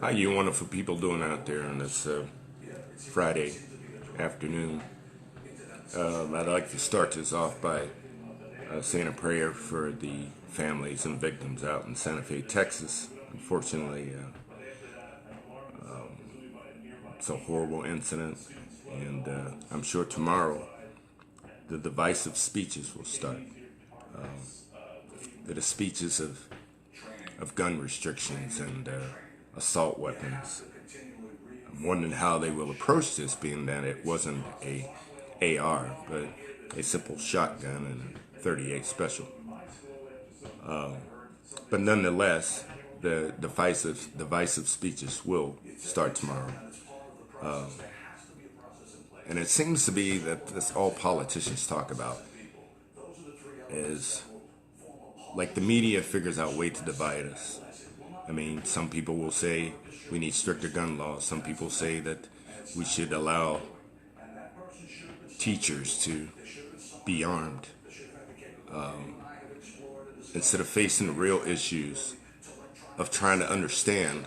How you wonderful people doing out there on this Friday afternoon? I'd like to start this off by saying a prayer for the families and victims out in Santa Fe, Texas. Unfortunately, it's a horrible incident, and I'm sure tomorrow the divisive speeches will start. The speeches of gun restrictions and assault weapons. I'm wondering how they will approach this, being that it wasn't a AR, but a simple shotgun and a 38 special. But nonetheless, the divisive speeches will start tomorrow. And it seems to be that this all politicians talk about is like the media figures out a way to divide us. I mean, some people will say we need stricter gun laws. Some people say that we should allow teachers to be armed. Instead of facing the real issues of trying to understand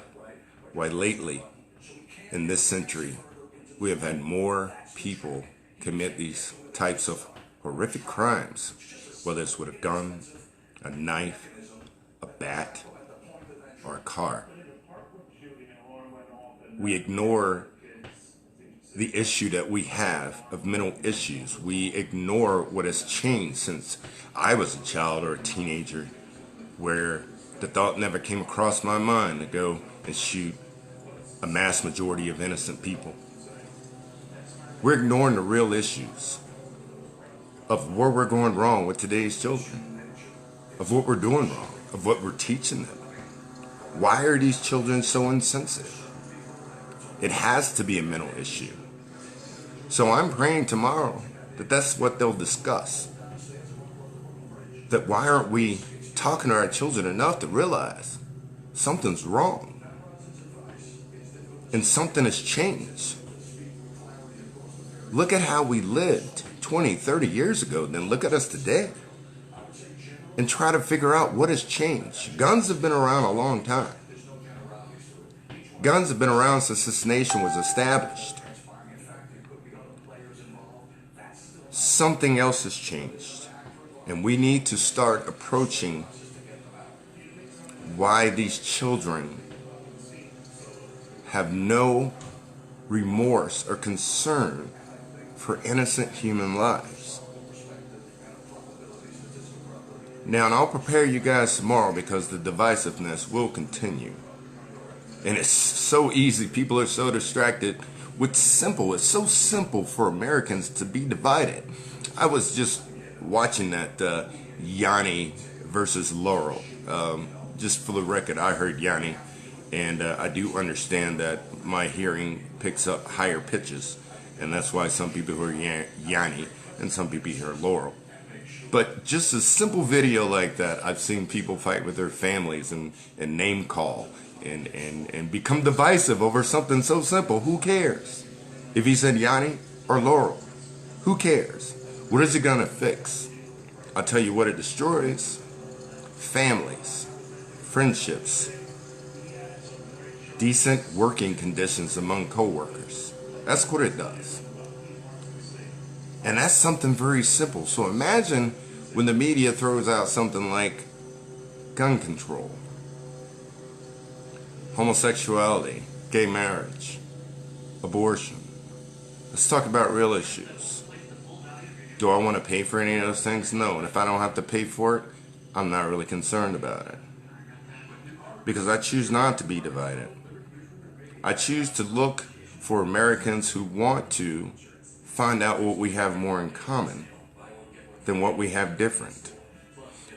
why lately in this century we have had more people commit these types of horrific crimes, whether it's with a gun, a knife, a bat, or a car. We ignore the issue that we have of mental issues. We ignore what has changed since I was a child or a teenager, where the thought never came across my mind to go and shoot a mass majority of innocent people. We're ignoring the real issues of where we're going wrong with today's children, of what we're doing wrong, of what we're teaching them. Why are these children so insensitive? It has to be a mental issue. So I'm praying tomorrow that that's what they'll discuss. That why aren't we talking to our children enough to realize something's wrong and something has changed? Look at how we lived 20, 30 years ago, then look at us today and try to figure out what has changed. Guns have been around a long time. Guns have been around since this nation was established. Something else has changed, and we need to start approaching why these children have no remorse or concern for innocent human lives. Now, and I'll prepare you guys tomorrow because the divisiveness will continue. And it's so easy. People are so distracted with simple. It's so simple for Americans to be divided. I was just watching that Yanni versus Laurel. Just for the record, I heard Yanni, and I do understand that my hearing picks up higher pitches, and that's why some people hear Yanni and some people hear Laurel. But just a simple video like that, I've seen people fight with their families and name call and become divisive over something so simple. Who cares if he said Yanni or Laurel? Who cares? What is it going to fix? I'll tell you what it destroys. Families, friendships, decent working conditions among coworkers. That's what it does. And that's something very simple. So imagine when the media throws out something like gun control, homosexuality, gay marriage, abortion. Let's talk about real issues. Do I want to pay for any of those things? No. And if I don't have to pay for it, I'm not really concerned about it. Because I choose not to be divided. I choose to look for Americans who want to find out what we have more in common than what we have different.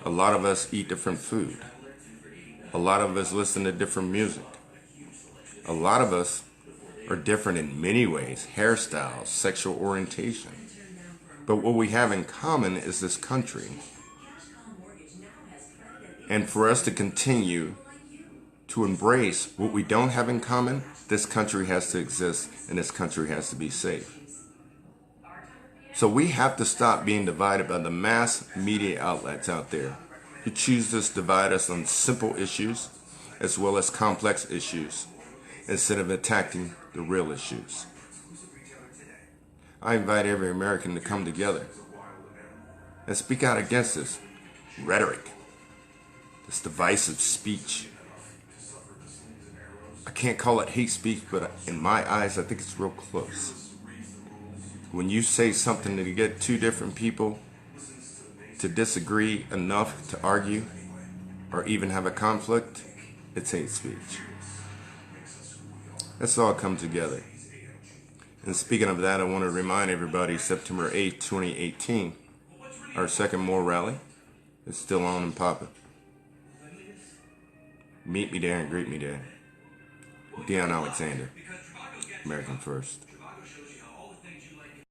A lot of us eat different food. A lot of us listen to different music. A lot of us are different in many ways, hairstyles, sexual orientation. But what we have in common is this country. And for us to continue to embrace what we don't have in common, this country has to exist and this country has to be safe. So we have to stop being divided by the mass media outlets out there who choose to divide us on simple issues as well as complex issues instead of attacking the real issues. I invite every American to come together and speak out against this rhetoric, this divisive speech. I can't call it hate speech, but in my eyes, I think it's real close. When you say something to get two different people to disagree enough to argue or even have a conflict, it's hate speech. Let's all come together. And speaking of that, I want to remind everybody September 8th, 2018, our second More rally is still on and popping. Meet me there and greet me there. Dion Alexander, American First.